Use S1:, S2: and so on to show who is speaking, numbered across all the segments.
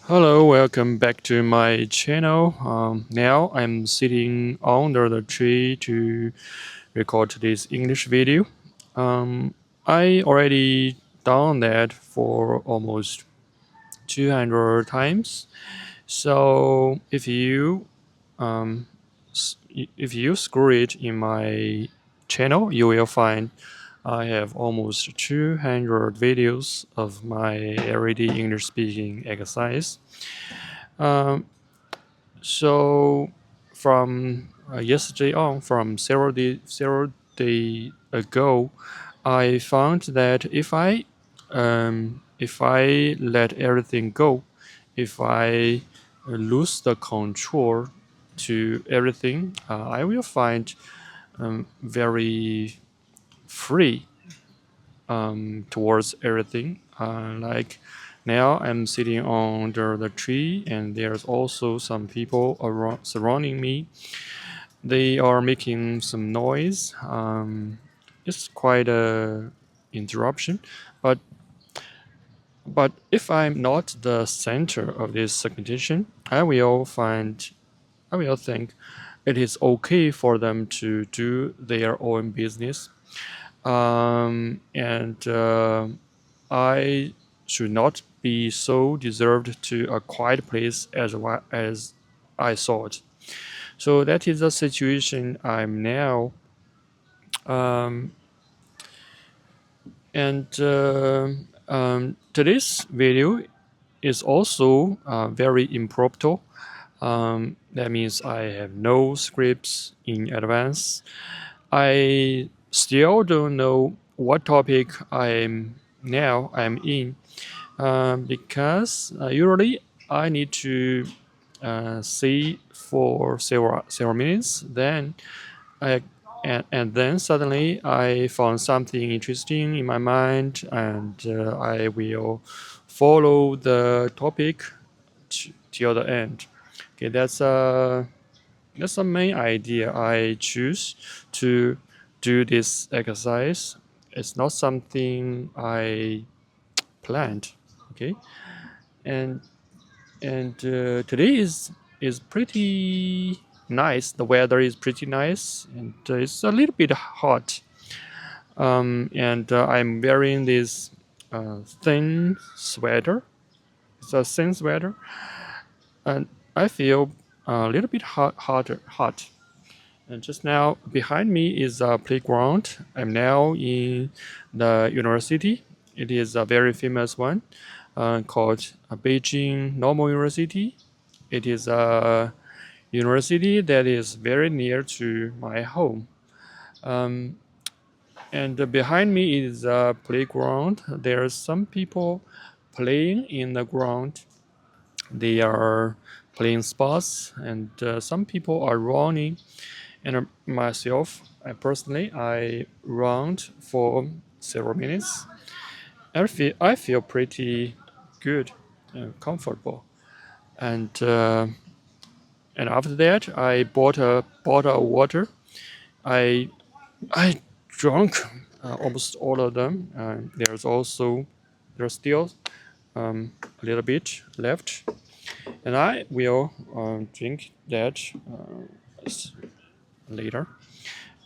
S1: Hello, welcome back to my channel. Now I'm sitting under the tree to record this English video. Um, I already done that for almost 200 times. So um, if you scroll it in my channel, you will find I have almost 200 videos of my everyday English speaking exercise. Um, So from yesterday on, from several day ago, I found that if I let everything go, if I lose the control to everything, I will find very free towards everything. Like now, I'm sitting under the tree, and there's also some people around surrounding me. They are making some noise. It's quite a interruption, but if I'm not the center of this condition, I will think it is okay for them to do their own business. And I should not be so deserved to a quiet place as I thought. So that is the situation I'm now. Um, and today's video is also very impromptu. That means I have no scripts in advance. I still don't know what topic I'm in, because usually I need to see for several minutes. Then I and then suddenly I found something interesting in my mind, and I will follow the topic till the end. Okay, that's the main idea I choose to do this exercise. It's not something I planned. Okay, and today is pretty nice. The weather is pretty nice, and it's a little bit hot. And I'm wearing this thin sweater. It's a thin sweater, and I feel a little bit hot. And just now, behind me is a playground. I'm now in the university. It is a very famous one, called Beijing Normal University. It is a university that is very near to my home. Um, and behind me is a playground. There are some people playing in the ground. They are playing sports, and some people are running. And myself, I run for several minutes. I feel pretty good, comfortable, and after that, I bought a bottle of water. I I drank almost all of them. There's still a little bit left, and I will drink that later.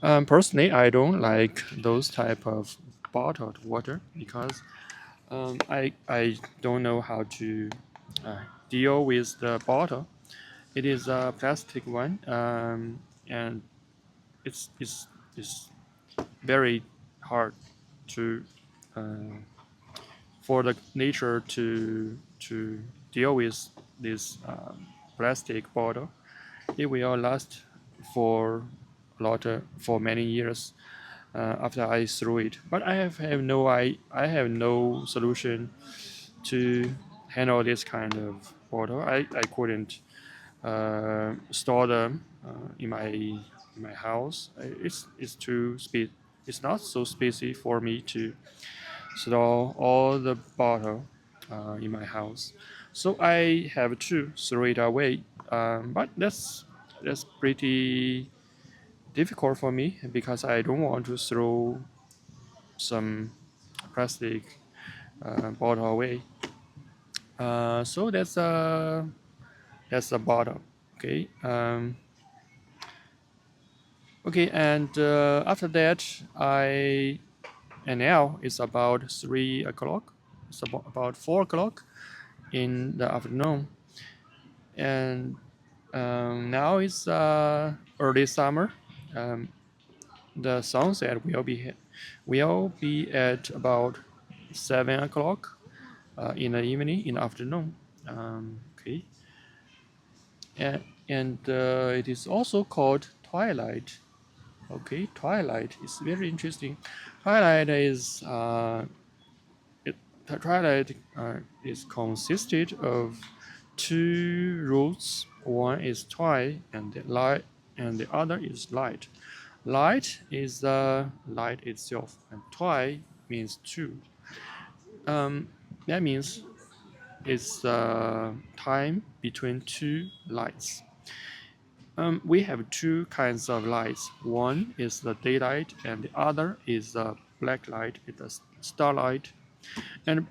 S1: Personally, I don't like those type of bottled water because I don't know how to uh, deal with the bottle. It is a plastic one, and it's very hard to uh, for the nature to deal with this plastic bottle. It will last for for many years after I threw it. But I have no solution to handle this kind of bottle. I couldn't store them in my house. It's too it's not so spacey for me to store all the bottle in my house. So I have to throw it away. But that's pretty difficult for me because I don't want to throw some plastic bottle away. So that's the bottom. Okay. Okay, and after that, and now it's about 3 o'clock. It's about 4 o'clock in the afternoon, and now it's early summer. Um, the sunset will be at about 7 o'clock in the evening, in the afternoon. Okay, and it is also called twilight. Okay, twilight is very interesting. Twilight is it, twilight is consisted of two roots. One is twi, and the light, and the other is light. Light is the light itself, and twi means two. That means it's time between two lights. We have two kinds of lights. One is the daylight, and the other is the black light. It's the starlight, and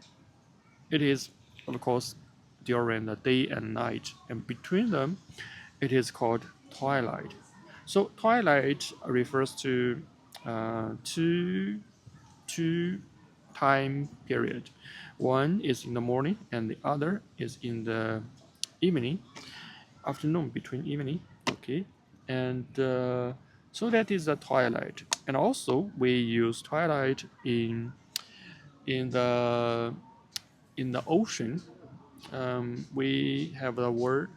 S1: it is, of course, during the day and night. And between them, it is called twilight. So twilight refers to two time period. One is in the morning, and the other is in the evening, afternoon, between evening. Okay, and so that is the twilight. And also we use twilight in the in the ocean. We have the word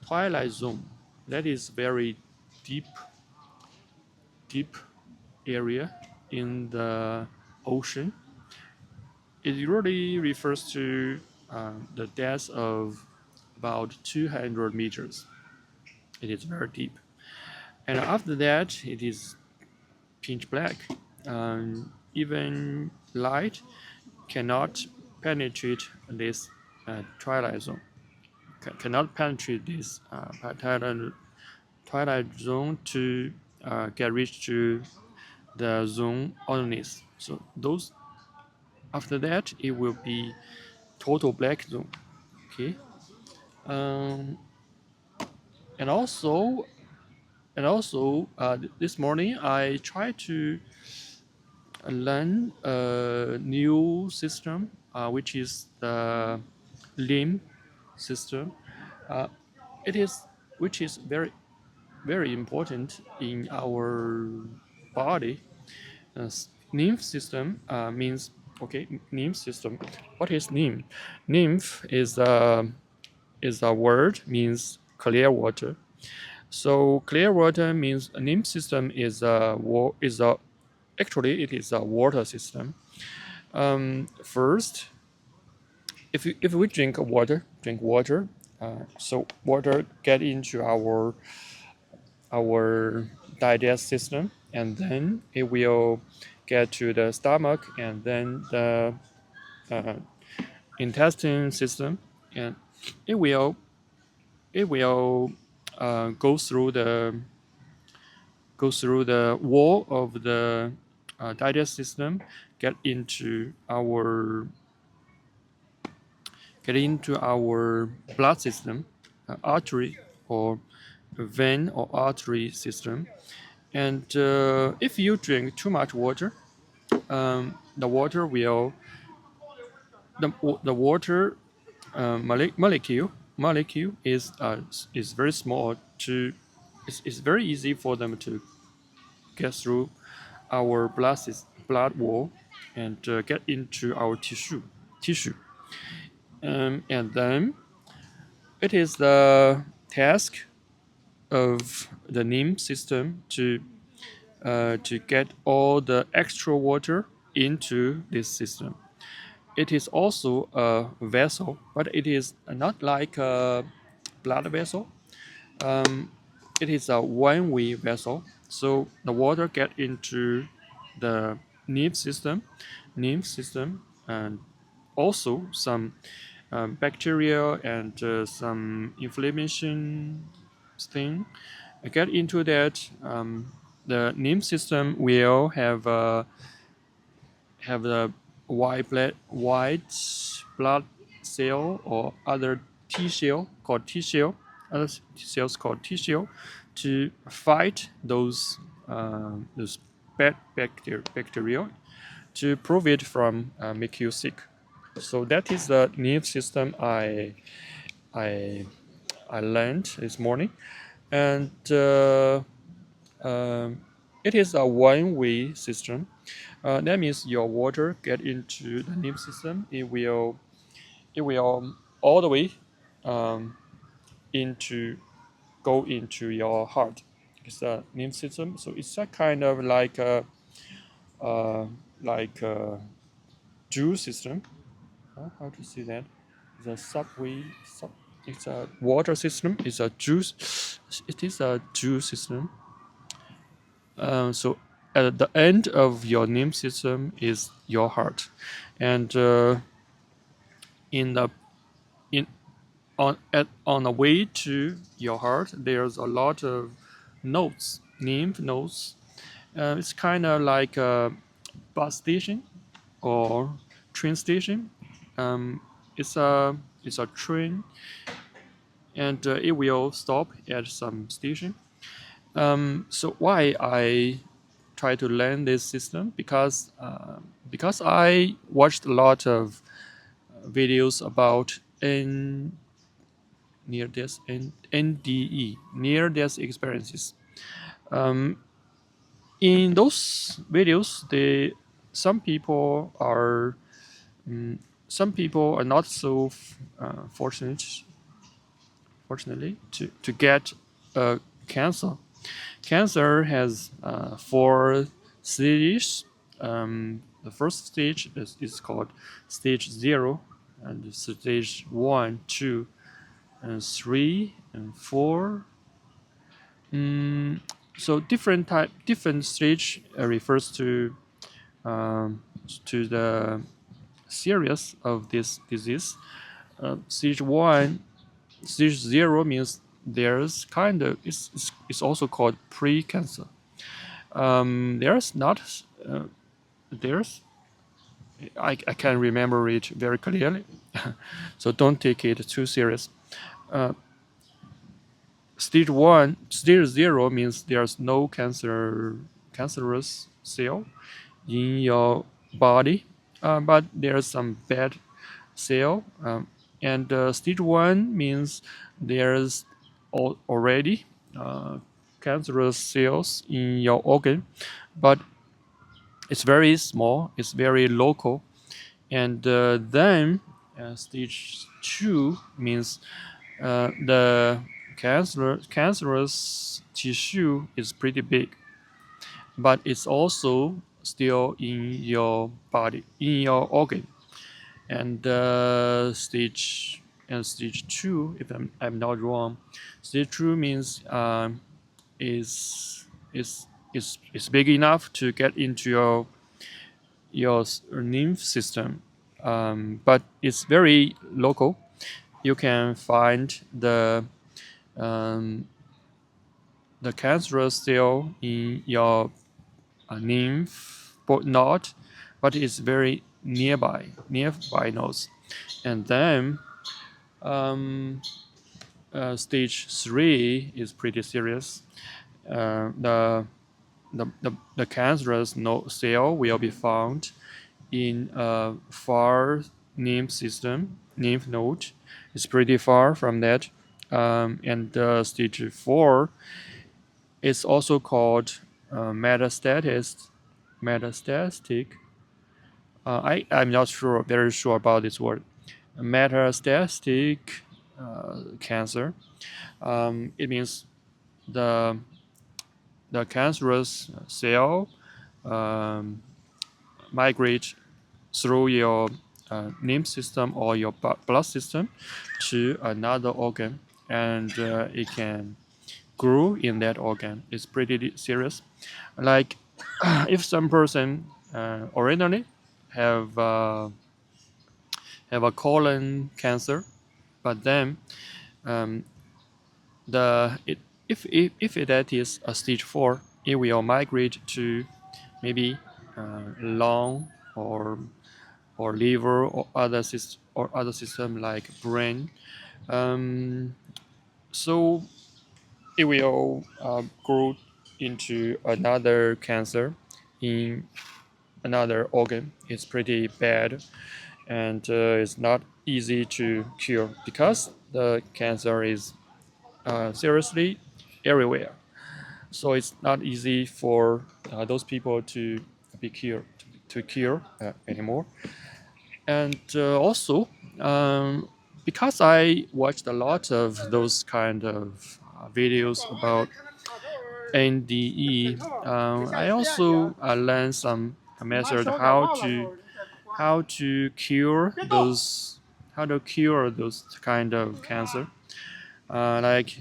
S1: twilight zone. That is very deep deep area in the ocean. It really refers to the depth of about 200 meters. It is very deep. And after that, it is pitch black. Even light cannot penetrate this twilight zone. Cannot penetrate this twilight zone to get reach to the zone underneath. So those after that, it will be total black zone. Okay. Um, and also this morning I tried to learn a new system, which is the lymph system. Uh, it is which is very important in our body. Lymph system means, okay. Lymph system. What is lymph? Lymph is a word means clear water. So clear water means a lymph system is a actually it is a water system. First, if we drink water, so water get into our digest system, and then it will get to the stomach, and then the uh, intestine system, and it will it will go through the wall of the digest system, get into our blood system, artery or vein or artery system. And if you drink too much water, the water will the water molecule is very small to it's very easy for them to get through our blood wall and get into our tissue. And then it is the task of the lymph system to get all the extra water into this system. It is also a vessel, but it is not like a blood vessel. It is a one-way vessel, so the water get into the lymph system, and also some bacteria and some inflammation thing get into that. The lymph system will have the white blood cell or other T cell called T cell, other cells called T cell, to fight those bad bacteria to prevent it from make you sick. So that is the nerve system I I learned this morning, and um, it is a one-way system. That means your water get into the nerve system. It will all the way um, into go into your heart. It's a nerve system, so it's a kind of uh, like a juice system. How to say that? The subway sub. It's a water system. It's a juice. It is a juice system. So at the end of your nerve system is your heart, and in the in on the way to your heart, there's a lot of nodes, lymph nodes. It's kind of like a bus station or train station. Um, it's a train, and it will stop at some station. So why I try to learn this system, because I watched a lot of videos about near death and NDE, near death experiences. Um, in those videos, some people are some people are not so fortunately to get cancer. Cancer has four stages. The first stage is called stage 0, and stage 1, 2, and 3, and 4. Mm, so different stage refers to the serious of this disease. Stage 1, stage 0 means there's kind of it's also called pre-cancer. There's not there's I can remember it very clearly, so don't take it too serious. Stage 1, stage 0 means there's no cancerous cell in your body, but there's some bad cell. And stage 1 means there's already cancerous cells in your organ, but it's very small, it's very local. And then stage 2 means the cancerous tissue is pretty big, but it's also still in your body, in your organ. And stage 2, if I'm not wrong, stage 2 means is is big enough to get into your lymph system, but it's very local. You can find um, the cancerous cell in your lymph node, but it's very nearby nodes. And then um, stage 3 is pretty serious. The cancerous cell will be found in a far lymph node. It's pretty far from that. And stage 4 is also called metastatic. I'm not very sure about this word. Metastatic cancer. It means the the cancerous cell um, migrate through your lymph system or your blood system to another organ, and it can grow in that organ. It's pretty serious. Like if some person originally have have a colon cancer, but then um, the it, if that is a stage 4, it will migrate to maybe lung or or liver or other system like brain. Um, so it will grow into another cancer in another organ. It's pretty bad, and it's not easy to cure because the cancer is seriously everywhere. So it's not easy for those people to be cured to cure anymore. And also, um, because I watched a lot of those kind of videos about NDE, I also learned some method how to cure those kind of cancer. Like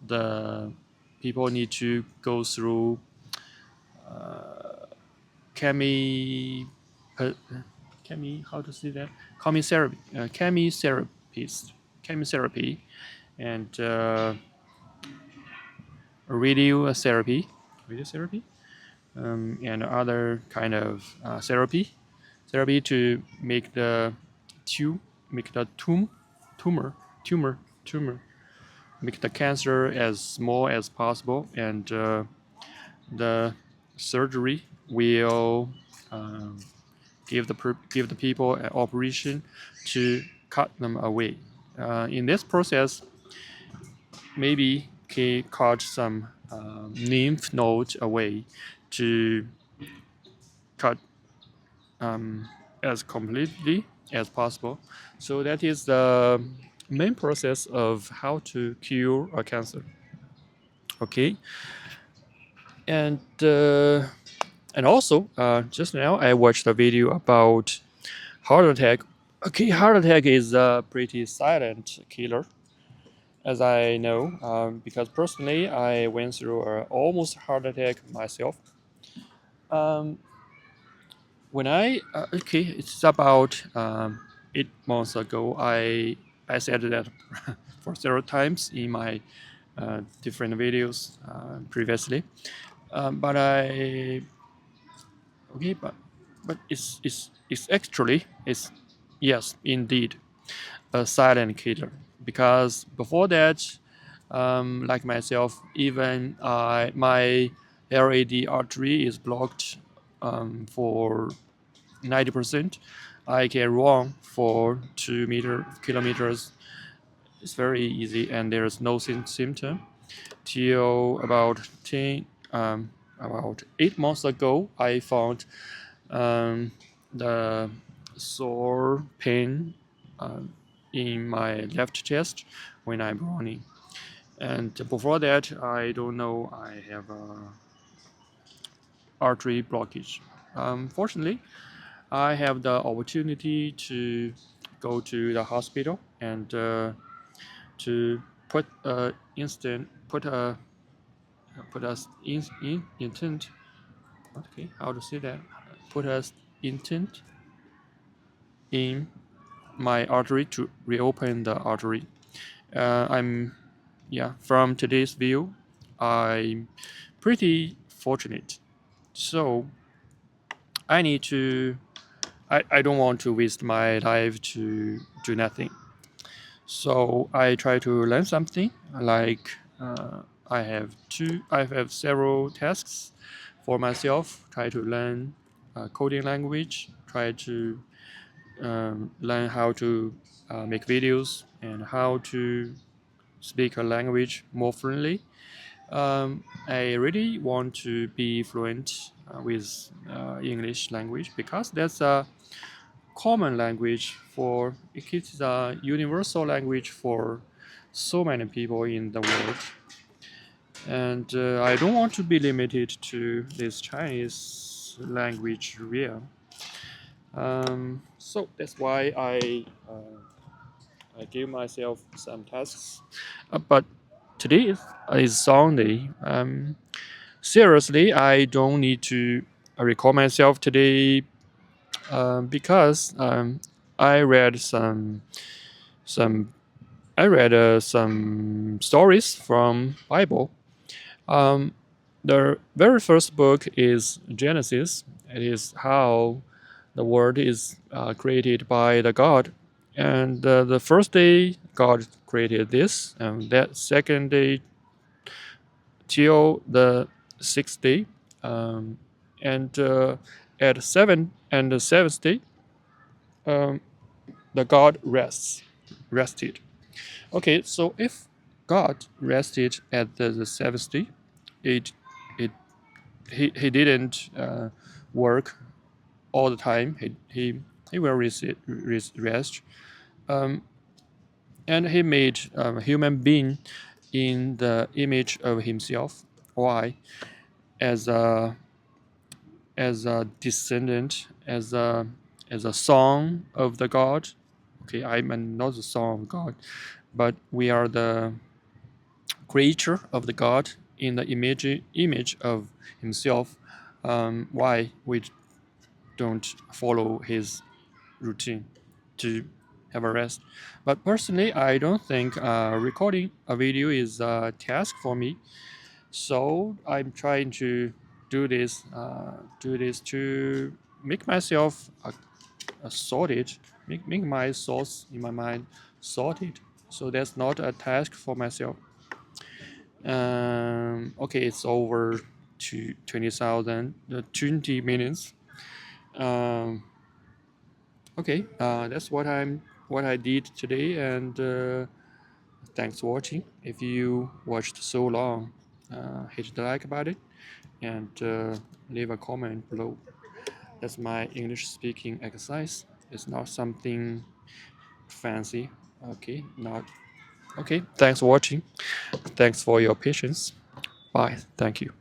S1: the people need to go through chemi, uh, how to say that, chemotherapy, chemotherapy, and radiotherapy, radiotherapy, and other kind of therapy to make the tu make the tumor tumor tumor make the cancer as small as possible, and the surgery will um, give the people an operation to cut them away. In this process, maybe can cut some lymph nodes away to cut as completely as possible. So that is the main process of how to cure a cancer. Okay, and also just now I watched a video about heart attack. Okay, heart attack is a pretty silent killer, as I know, because personally I went through a almost heart attack myself. Um, when I okay, it's about 8 months ago. I said that for several times in my different videos previously. But I okay, but it's actually it's yes indeed a silent killer, because before that, like myself, even my LAD artery is blocked for 90%. I can run for 2 kilometers. It's very easy, and there's no symptom till about 8 months ago. I found the sore pain um, in my left chest when I'm running. And before that, I don't know I have a artery blockage. Fortunately, I have the opportunity to go to the hospital and to put a instant put us in intent. Okay, how to say that? Put us intent in my artery to reopen the artery. I'm yeah. From today's view, I'm pretty fortunate. So I need to. I don't want to waste my life to do nothing. So I try to learn something. Like I have several tasks for myself. Try to learn coding language. Try to learn how to make videos and how to speak a language more fluently. I really want to be fluent with English language, because that's a common language for it is a universal language for so many people in the world. And I don't want to be limited to this Chinese language realm. So that's why I give myself some tasks. But today is Sunday. Seriously, I don't need to record myself today because I read some some stories from Bible. The very first book is Genesis. It is how The world is created by the God, and the first day God created this, and that second day till the sixth day, um, and at the seventh day, um, the God rested. Okay, so if God rested at the seventh day, it it he didn't work all the time. He will rest. Um, and he made a human being in the image of himself. Why? As a descendant, as a son of the God. Okay, I'm not the son of God, but we are the creature of the God in the image of himself. Why we don't follow his routine to have a rest? But personally, I don't think recording a video is a task for me. So I'm trying to do this to make myself sorted, make my thoughts in my mind sorted. So that's not a task for myself. Okay, it's over to 20 minutes. Um, okay, that's what I did today, and thanks for watching. If you watched so long, hit the like about it, and leave a comment below. That's my English speaking exercise. It's not something fancy. Okay, not okay. Thanks for watching. Thanks for your patience. Bye. Thank you.